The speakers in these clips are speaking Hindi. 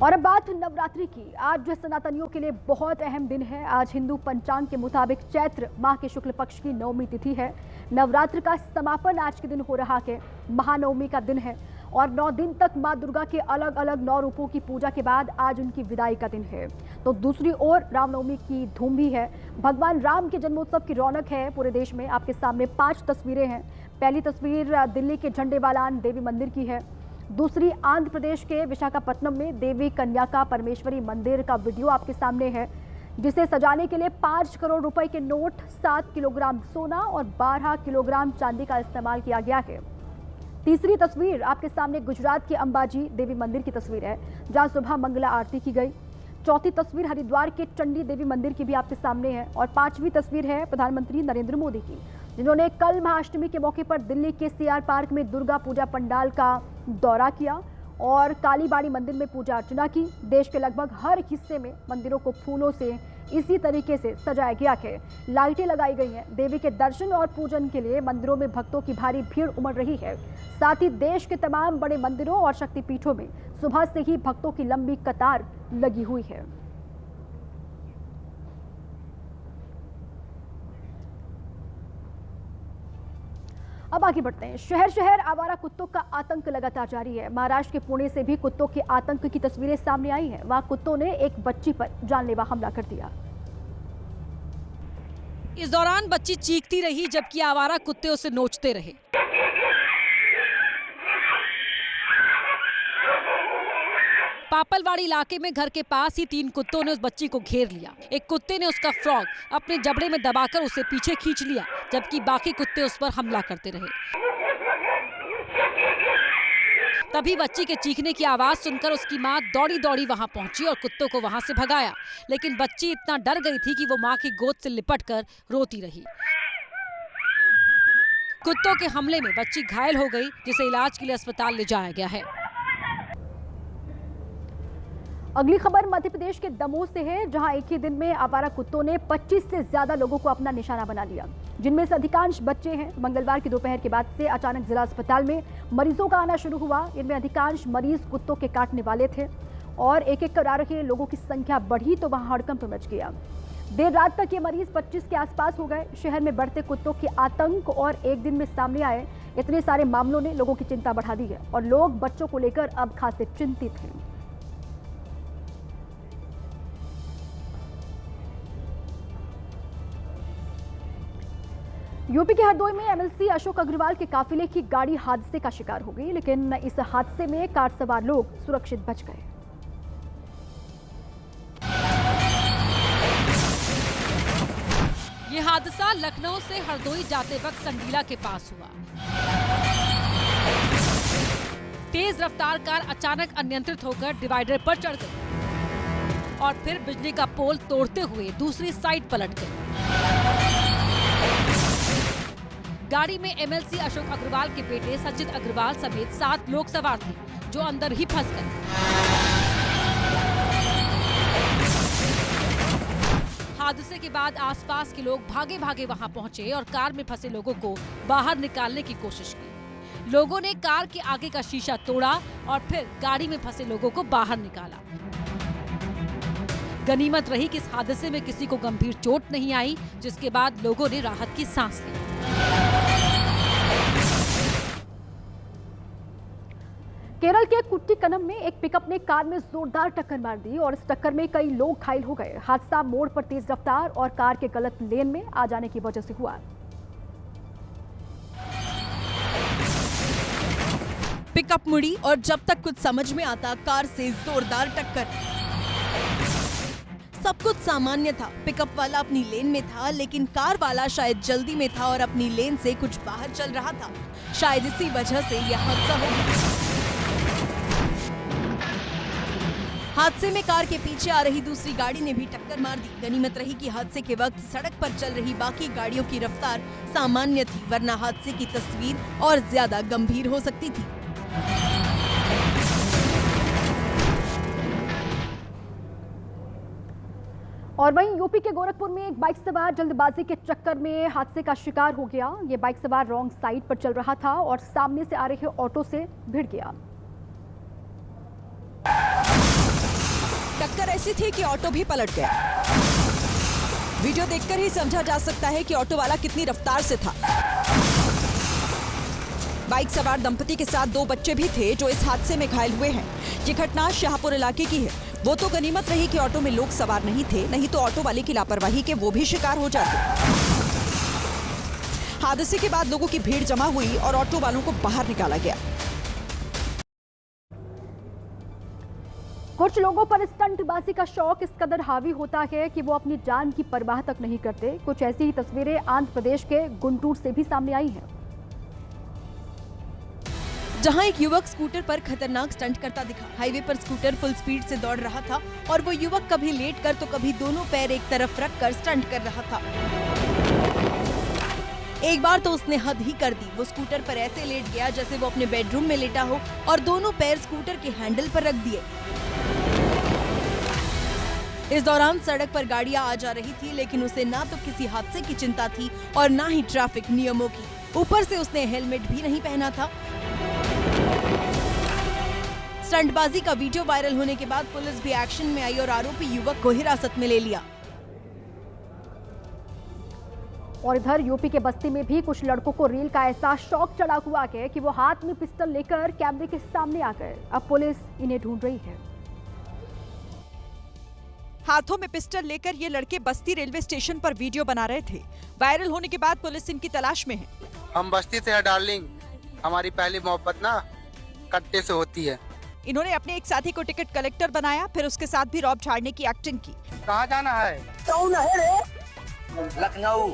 और अब बात नवरात्रि की। आज जो सनातनियों के लिए बहुत अहम दिन है। आज हिंदू पंचांग के मुताबिक चैत्र माह के शुक्ल पक्ष की नवमी तिथि है। नवरात्र का समापन आज के दिन हो रहा है। महानवमी का दिन है और 9 दिन तक मां दुर्गा के अलग अलग 9 रूपों की पूजा के बाद आज उनकी विदाई का दिन है। तो दूसरी ओर रामनवमी की धूम भी है। भगवान राम के जन्मोत्सव की रौनक है पूरे देश में। आपके सामने 5 तस्वीरें हैं। पहली तस्वीर दिल्ली के झंडेवालान देवी मंदिर की है। दूसरी आंध्र प्रदेश के विशाखापट्टनम में देवी कन्याका परमेश्वरी मंदिर का वीडियो आपके सामने है, जिसे सजाने के लिए 5 करोड़ रुपए के नोट, 7 किलोग्राम सोना और 12 किलोग्राम चांदी का इस्तेमाल किया गया है। तीसरी तस्वीर आपके सामने गुजरात के अंबाजी देवी मंदिर की तस्वीर है, जहां सुबह मंगला आरती की गई। चौथी तस्वीर हरिद्वार के चंडी देवी मंदिर की भी आपके सामने है। और 5वीं तस्वीर है प्रधानमंत्री नरेंद्र मोदी की, जिन्होंने कल महाअष्टमी के मौके पर दिल्ली के सीआर पार्क में दुर्गा पूजा पंडाल का दौरा किया और कालीबाड़ी मंदिर में पूजा अर्चना की। देश के लगभग हर हिस्से में मंदिरों को फूलों से इसी तरीके से सजाया गया है। लाइटें लगाई गई हैं। देवी के दर्शन और पूजन के लिए मंदिरों में भक्तों की भारी भीड़ उमड़ रही है। साथ ही देश के तमाम बड़े मंदिरों और शक्तिपीठों में सुबह से ही भक्तों की लंबी कतार लगी हुई है। अब आगे बढ़ते हैं। शहर शहर आवारा कुत्तों का आतंक लगातार जारी है। महाराष्ट्र के पुणे से भी कुत्तों के आतंक की तस्वीरें सामने आई हैं। वहां कुत्तों ने एक बच्ची पर जानलेवा हमला कर दिया। इस दौरान बच्ची चीखती रही जबकि आवारा कुत्ते उसे नोचते रहे। पापलवाड़ी इलाके में घर के पास ही 3 कुत्तों ने उस बच्ची को घेर लिया। एक कुत्ते ने उसका फ्रॉक अपने जबड़े में दबाकर उसे पीछे खींच लिया, जबकि बाकी कुत्ते उस पर हमला करते रहे। तभी बच्ची के चीखने की आवाज सुनकर उसकी मां दौड़ी दौड़ी वहां पहुंची और कुत्तों को वहां से भगाया, लेकिन बच्ची इतना डर गई थी कि वो मां की गोद से लिपटकर रोती रही। कुत्तों के हमले में बच्ची घायल हो गई, जिसे इलाज के लिए अस्पताल ले जाया गया है। अगली खबर मध्य प्रदेश के दमोह से है, जहां एक ही दिन में आवारा कुत्तों ने 25 से ज्यादा लोगों को अपना निशाना बना लिया, जिनमें से अधिकांश बच्चे हैं। मंगलवार की दोपहर के बाद से अचानक जिला अस्पताल में मरीजों का आना शुरू हुआ। इनमें अधिकांश मरीज कुत्तों के काटने वाले थे और एक एक कर आ रहे लोगों की संख्या बढ़ी तो वहां हड़कंप मच गया। देर रात तक ये मरीज 25 के आसपास हो गए। शहर में बढ़ते कुत्तों के आतंक और एक दिन में सामने आए इतने सारे मामलों ने लोगों की चिंता बढ़ा दी है और लोग बच्चों को लेकर अब खासे चिंतित हैं। यूपी के हरदोई में एमएलसी अशोक अग्रवाल के काफिले की गाड़ी हादसे का शिकार हो गई, लेकिन इस हादसे में कार सवार लोग सुरक्षित बच गए। ये हादसा लखनऊ से हरदोई जाते वक्त संडीला के पास हुआ। तेज रफ्तार कार अचानक अनियंत्रित होकर डिवाइडर पर चढ़ गई और फिर बिजली का पोल तोड़ते हुए दूसरी साइड पलट गई। गाड़ी में एमएलसी अशोक अग्रवाल के बेटे सचित अग्रवाल समेत 7 लोग सवार थे, जो अंदर ही फंस गए। हादसे के बाद आसपास के लोग भागे भागे वहां पहुंचे और कार में फंसे लोगों को बाहर निकालने की कोशिश की। लोगों ने कार के आगे का शीशा तोड़ा और फिर गाड़ी में फंसे लोगों को बाहर निकाला। गनीमत रही कि इस हादसे में किसी को गंभीर चोट नहीं आई, जिसके बाद लोगों ने राहत की सांस ली। केरल के कुट्टिकनम में एक पिकअप ने कार में जोरदार टक्कर मार दी और इस टक्कर में कई लोग घायल हो गए। हादसा मोड़ पर तेज रफ्तार और कार के गलत लेन में आ जाने की वजह से हुआ। पिकअप मुड़ी और जब तक कुछ समझ में आता, कार से जोरदार टक्कर। सब कुछ सामान्य था। पिकअप वाला अपनी लेन में था, लेकिन कार वाला शायद जल्दी में था और अपनी लेन से कुछ बाहर चल रहा था। शायद इसी वजह से यह हादसा हो गया। हादसे में कार के पीछे आ रही दूसरी गाड़ी ने भी टक्कर मार दी। गनीमत रही कि हादसे के वक्त सड़क पर चल रही बाकी गाड़ियों की रफ्तार सामान्य थी, वरना हादसे की तस्वीर और ज्यादा गंभीर हो सकती थी। और वहीं यूपी के गोरखपुर में एक बाइक सवार जल्दबाजी के चक्कर में हादसे का शिकार हो गया। ये बाइक सवार रॉन्ग साइड पर चल रहा था और सामने से आ रहे ऑटो से भिड़ गया। टक्कर ऐसी थी कि ऑटो भी पलट गया। वीडियो देखकर ही समझा जा सकता है कि ऑटो वाला कितनी रफ्तार से था। बाइक सवार दंपति के साथ 2 बच्चे भी थे जो इस हादसे में घायल हुए हैं। ये घटना शाहपुर इलाके की है। वो तो गनीमत रही कि ऑटो में लोग सवार नहीं थे, नहीं तो ऑटो वाले की लापरवाही के वो भी शिकार हो जाते। हादसे के बाद लोगों की भीड़ जमा हुई और ऑटो वालों को बाहर निकाला गया। कुछ लोगों पर स्टंटबाजी का शौक इस कदर हावी होता है कि वो अपनी जान की परवाह तक नहीं करते। कुछ ऐसी ही तस्वीरें आंध्र प्रदेश के गुंटूर से भी सामने आई हैं, जहां एक युवक स्कूटर पर खतरनाक स्टंट करता दिखा। हाईवे पर स्कूटर फुल स्पीड से दौड़ रहा था और वो युवक कभी लेट कर तो कभी दोनों पैर एक तरफ रखकर स्टंट कर रहा था। एक बार तो उसने हद ही कर दी। वो स्कूटर पर ऐसे लेट गया जैसे वो अपने बेडरूम में लेटा हो और दोनों पैर स्कूटर के हैंडल पर रख दिए। इस दौरान सड़क पर गाड़ियां आ जा रही थी, लेकिन उसे ना तो किसी हादसे की चिंता थी और ना ही ट्रैफिक नियमों की। ऊपर से उसने हेलमेट भी नहीं पहना था। स्टंटबाजी का वीडियो वायरल होने के बाद पुलिस भी एक्शन में आई और आरोपी युवक को हिरासत में ले लिया। और इधर यूपी के बस्ती में भी कुछ लड़कों को रेल का ऐसा शौक चढ़ा हुआ है कि वो हाथ में पिस्टल लेकर कैमरे के सामने आ गए। अब पुलिस इन्हें ढूंढ रही है। हाथों में पिस्टल लेकर ये लड़के बस्ती रेलवे स्टेशन पर वीडियो बना रहे थे। वायरल होने के बाद पुलिस इनकी तलाश में है। हम बस्ती से हैं डार्लिंग, हमारी पहली मोहब्बत ना कट्टे से होती है। इन्होंने अपने एक साथी को टिकट कलेक्टर बनाया, फिर उसके साथ भी रौब झाड़ने की एक्टिंग की। कहाँ जाना है? लखनऊ।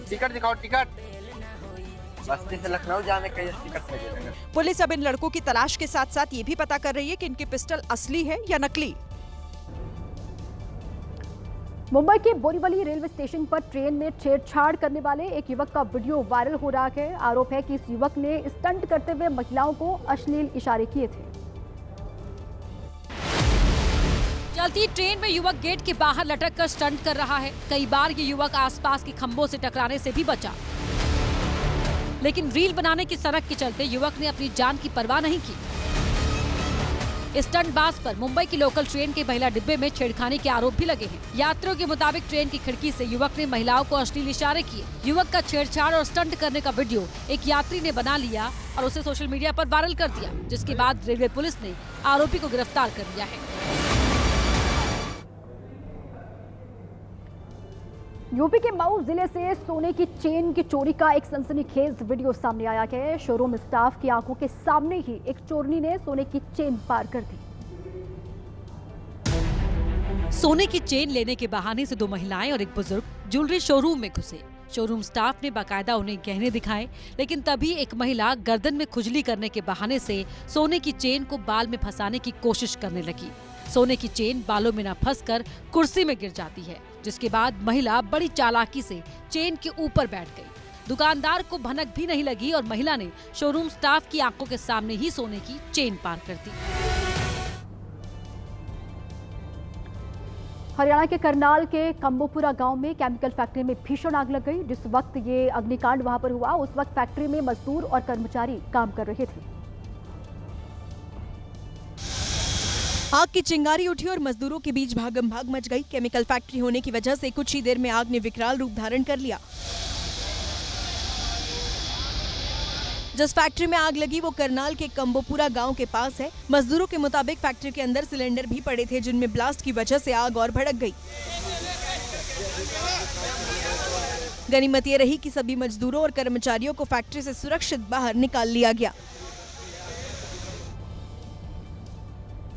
टिकट दिखाओ, टिकट। बस्ती से लखनऊ जाने का ये टिकट है। पुलिस अब इन लड़कों की तलाश के साथ साथ ये भी पता कर रही है कि इनके पिस्टल असली है या नकली। मुंबई के बोरीवली रेलवे स्टेशन पर ट्रेन में छेड़छाड़ करने वाले एक युवक का वीडियो वायरल हो रहा है। आरोप है कि इस युवक ने स्टंट करते हुए महिलाओं को अश्लील इशारे किए थे। चलती ट्रेन में युवक गेट के बाहर लटक कर स्टंट कर रहा है। कई बार ये युवक आसपास के खंभों से टकराने से भी बचा, लेकिन रील बनाने की सनक के चलते युवक ने अपनी जान की परवाह नहीं की। स्टंटबाज पर मुंबई की लोकल ट्रेन के महिला डिब्बे में छेड़खानी के आरोप भी लगे हैं। यात्रियों के मुताबिक ट्रेन की खिड़की से युवक ने महिलाओं को अश्लील इशारे किए। युवक का छेड़छाड़ और स्टंट करने का वीडियो एक यात्री ने बना लिया और उसे सोशल मीडिया पर वायरल कर दिया, जिसके बाद रेलवे पुलिस ने आरोपी को गिरफ्तार कर लिया है। यूपी के मऊ जिले से सोने की चेन की चोरी का एक सनसनीखेज वीडियो सामने आया है। शोरूम स्टाफ की आंखों के सामने ही एक चोरनी ने सोने की चेन पार कर दी। सोने की चेन लेने के बहाने से 2 महिलाएं और एक बुजुर्ग ज्वेलरी शोरूम में घुसे। शोरूम स्टाफ ने बाकायदा उन्हें गहने दिखाए, लेकिन तभी एक महिला गर्दन में खुजली करने के बहाने से सोने की चेन को बाल में फंसाने की कोशिश करने लगी। सोने की चेन बालों में न फंसकर कुर्सी में गिर जाती है, जिसके बाद महिला बड़ी चालाकी से चेन के ऊपर बैठ गई। दुकानदार को भनक भी नहीं लगी और महिला ने शोरूम स्टाफ की आंखों के सामने ही सोने की चेन पार कर दी। हरियाणा के करनाल के कंबोपुरा गांव में केमिकल फैक्ट्री में भीषण आग लग गई। जिस वक्त ये अग्निकांड वहां पर हुआ, उस वक्त फैक्ट्री में मजदूर और कर्मचारी काम कर रहे थे। आग की चिंगारी उठी और मजदूरों के बीच भागम भाग मच गई। केमिकल फैक्ट्री होने की वजह से कुछ ही देर में आग ने विकराल रूप धारण कर लिया। जिस फैक्ट्री में आग लगी वो करनाल के कंबोपुरा गांव के पास है। मजदूरों के मुताबिक फैक्ट्री के अंदर सिलेंडर भी पड़े थे, जिनमें ब्लास्ट की वजह से आग और भड़क गई। गनीमत ये रही कि सभी मजदूरों और कर्मचारियों को फैक्ट्री से सुरक्षित बाहर निकाल लिया गया।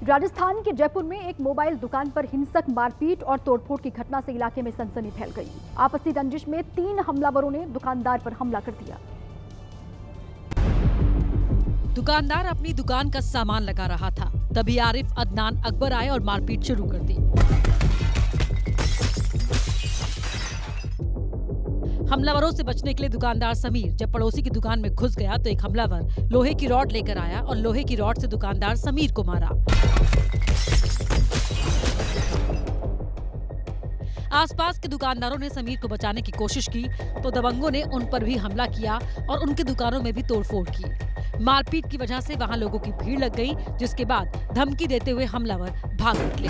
राजस्थान के जयपुर में एक मोबाइल दुकान पर हिंसक मारपीट और तोड़फोड़ की घटना से इलाके में सनसनी फैल गई। आपसी रंजिश में 3 हमलावरों ने दुकानदार पर हमला कर दिया। दुकानदार अपनी दुकान का सामान लगा रहा था, तभी आरिफ, अदनान, अकबर आए और मारपीट शुरू कर दी। हमलावरों से बचने के लिए दुकानदार समीर जब पड़ोसी की दुकान में घुस गया तो एक हमलावर लोहे की रॉड लेकर आया और लोहे की रॉड से दुकानदार समीर को मारा। आसपास के दुकानदारों ने समीर को बचाने की कोशिश की तो दबंगों ने उन पर भी हमला किया और उनकी दुकानों में भी तोड़फोड़ की। मारपीट की वजह से वहां लोगों की भीड़ लग गई, जिसके बाद धमकी देते हुए हमलावर भाग निकले।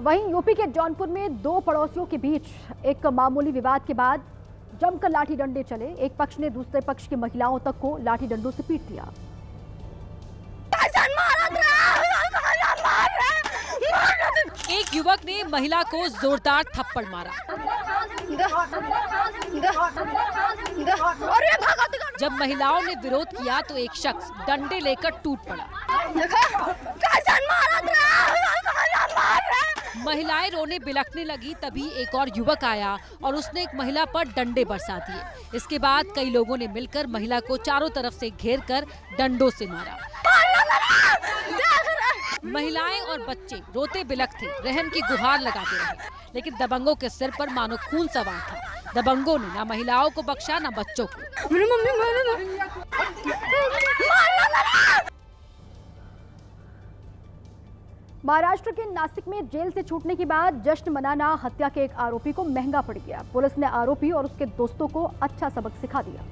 वहीं यूपी के जौनपुर में दो पड़ोसियों के बीच एक मामूली विवाद के बाद जमकर लाठी डंडे चले। एक पक्ष ने दूसरे पक्ष की महिलाओं तक को लाठी डंडों से पीट दिया। एक युवक ने महिला को जोरदार थप्पड़ मारा। जब महिलाओं ने विरोध किया तो एक शख्स डंडे लेकर टूट पड़ा। महिलाएं रोने बिलखने लगी, तभी एक और युवक आया और उसने एक महिला पर डंडे बरसा दिए। इसके बाद कई लोगों ने मिलकर महिला को चारों तरफ से घेर कर डंडों से मारा। महिलाएं और बच्चे रोते बिलखते रहम की गुहार लगाते रहे, लेकिन दबंगों के सिर पर मानो खून सवार था। दबंगों ने ना महिलाओं को बख्शा ना बच्चों को। महाराष्ट्र के नासिक में जेल से छूटने के बाद जश्न मनाना हत्या के एक आरोपी को महंगा पड़ गया। पुलिस ने आरोपी और उसके दोस्तों को अच्छा सबक सिखा दिया।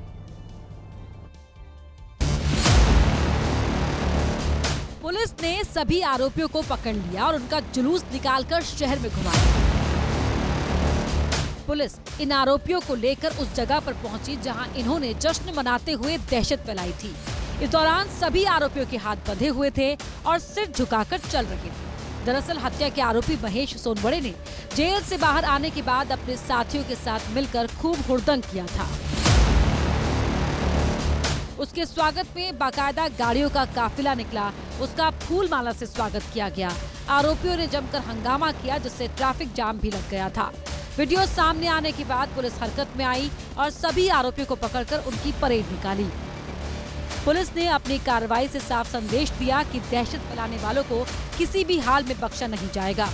पुलिस ने सभी आरोपियों को पकड़ लिया और उनका जुलूस निकालकर शहर में घुमाया। पुलिस इन आरोपियों को लेकर उस जगह पर पहुंची जहां इन्होंने जश्न मनाते हुए दहशत फैलाई थी। इस दौरान सभी आरोपियों के हाथ बंधे हुए थे और सिर झुकाकर चल रहे थे। दरअसल हत्या के आरोपी महेश सोनवड़े ने जेल से बाहर आने के बाद अपने साथियों के साथ मिलकर खूब हुड़दंग किया था। उसके स्वागत में बाकायदा गाड़ियों का काफिला निकला। उसका फूल माला से स्वागत किया गया। आरोपियों ने जमकर हंगामा किया, जिससे ट्रैफिक जाम भी लग गया था। वीडियो सामने आने के बाद पुलिस हरकत में आई और सभी आरोपियों को पकड़कर उनकी परेड निकाली। पुलिस ने अपनी कार्रवाई से साफ संदेश दिया कि दहशत फैलाने वालों को किसी भी हाल में बख्शा नहीं जाएगा।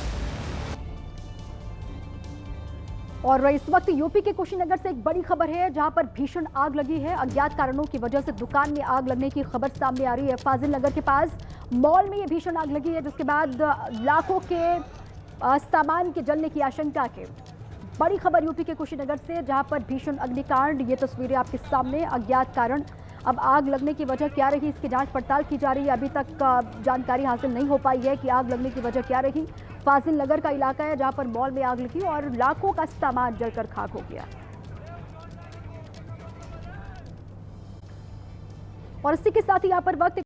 और इस वक्त यूपी के कुशीनगर से एक बड़ी खबर है, जहां पर भीषण आग लगी है। अज्ञात कारणों की वजह से दुकान में आग लगने की खबर सामने आ रही है। फाजिल नगर के पास मॉल में ये भीषण आग लगी है, जिसके बाद लाखों के सामान के जलने की आशंका के। बड़ी खबर यूपी के कुशीनगर से, जहां पर भीषण अग्निकांड। ये तस्वीरें आपके सामने। अज्ञात कारण, अब आग लगने की वजह क्या रही, इसकी जांच पड़ताल की जा रही है। अभी तक जानकारी हासिल नहीं हो पाई है कि आग लगने की वजह क्या रही। फाजिल नगर का इलाका है, जहां पर मॉल में आग लगी और लाखों का सामान जलकर खाक हो गया। और इसी के साथ ही यहाँ पर वक्त